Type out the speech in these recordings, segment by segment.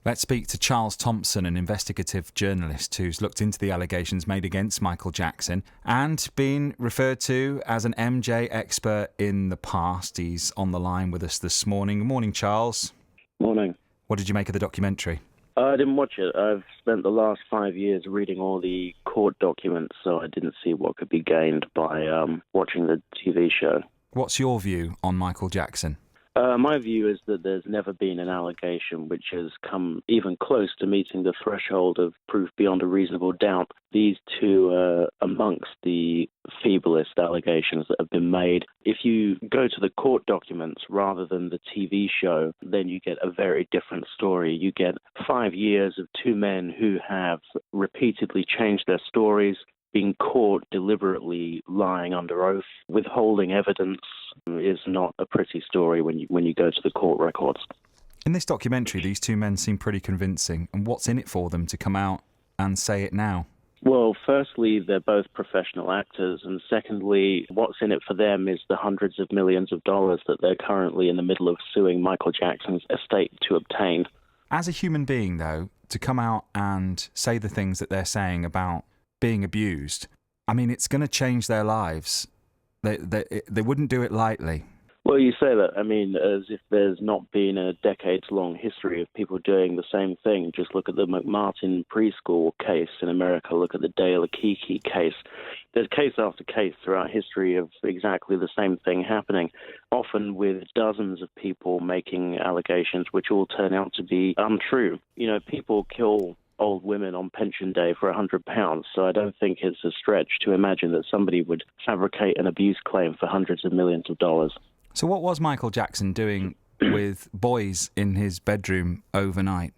Let's speak to Charles Thomson, an investigative journalist who's looked into the allegations made against Michael Jackson and been referred to as an MJ expert in the past. He's on the line with us this morning. Good morning, Charles. Morning. What did you make of the documentary? I didn't watch it. I've spent the last 5 years reading all the court documents, so I didn't see what could be gained by watching the TV show. What's your view on Michael Jackson? My view is that there's never been an allegation which has come even close to meeting the threshold of proof beyond a reasonable doubt. These two are amongst the feeblest allegations that have been made. If you go to the court documents rather than the TV show, then you get a very different story. You get 5 years of two men who have repeatedly changed their stories, being caught deliberately lying under oath. Withholding evidence is not a pretty story when you go to the court records. In this documentary, these two men seem pretty convincing. And what's in it for them to come out and say it now? Well, firstly, they're both professional actors, and secondly, what's in it for them is the hundreds of millions of dollars that they're currently in the middle of suing Michael Jackson's estate to obtain. As a human being, though, to come out and say the things that they're saying about being abused, I mean, it's going to change their lives. They wouldn't do it lightly. Well, you say that, I mean, as if there's not been a decades-long history of people doing the same thing. Just look at the McMartin preschool case in America. Look at the Dale Akiki case. There's case after case throughout history of exactly the same thing happening, often with dozens of people making allegations which all turn out to be untrue. You know, people kill old women on pension day for £100, so I don't think it's a stretch to imagine that somebody would fabricate an abuse claim for hundreds of millions of dollars. So what was Michael Jackson doing with boys in his bedroom overnight?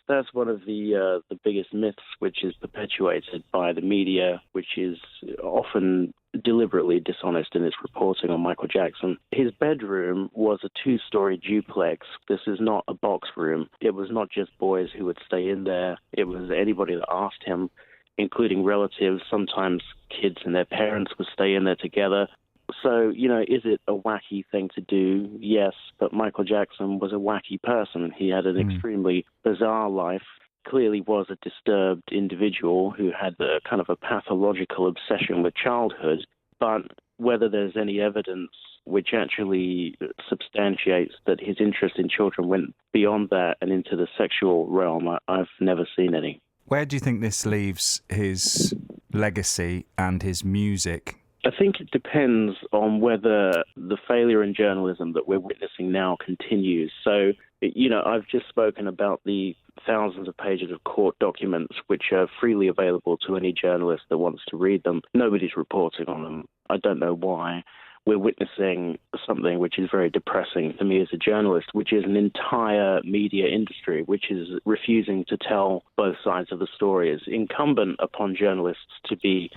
That's one of the biggest myths which is perpetuated by the media, which is often deliberately dishonest in its reporting on Michael Jackson. His bedroom was a 2-story duplex. This is not a box room. It was not just boys who would stay in there. It was anybody that asked him, including relatives. Sometimes kids and their parents would stay in there together. So, you know, is it a wacky thing to do? Yes, but Michael Jackson was a wacky person. He had an extremely bizarre life, clearly was a disturbed individual who had a kind of a pathological obsession with childhood. But whether there's any evidence which actually substantiates that his interest in children went beyond that and into the sexual realm, I've never seen any. Where do you think this leaves his legacy and his music? I think it depends on whether the failure in journalism that we're witnessing now continues. So, you know, I've just spoken about the thousands of pages of court documents which are freely available to any journalist that wants to read them. Nobody's reporting on them. I don't know why. We're witnessing something which is very depressing to me as a journalist, which is an entire media industry which is refusing to tell both sides of the story. It's incumbent upon journalists to be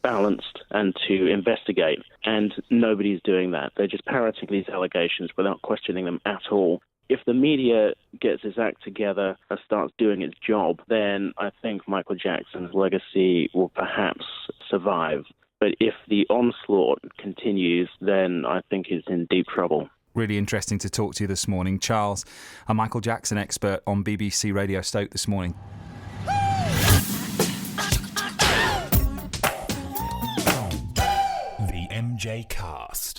balanced and to investigate, and nobody's doing that. They're just parroting these allegations without questioning them at all. If the media gets its act together and starts doing its job, then I think Michael Jackson's legacy will perhaps survive. But if the onslaught continues, then I think he's in deep trouble. Really interesting to talk to you this morning. Charles, a Michael Jackson expert on BBC Radio Stoke this morning. The MJCast.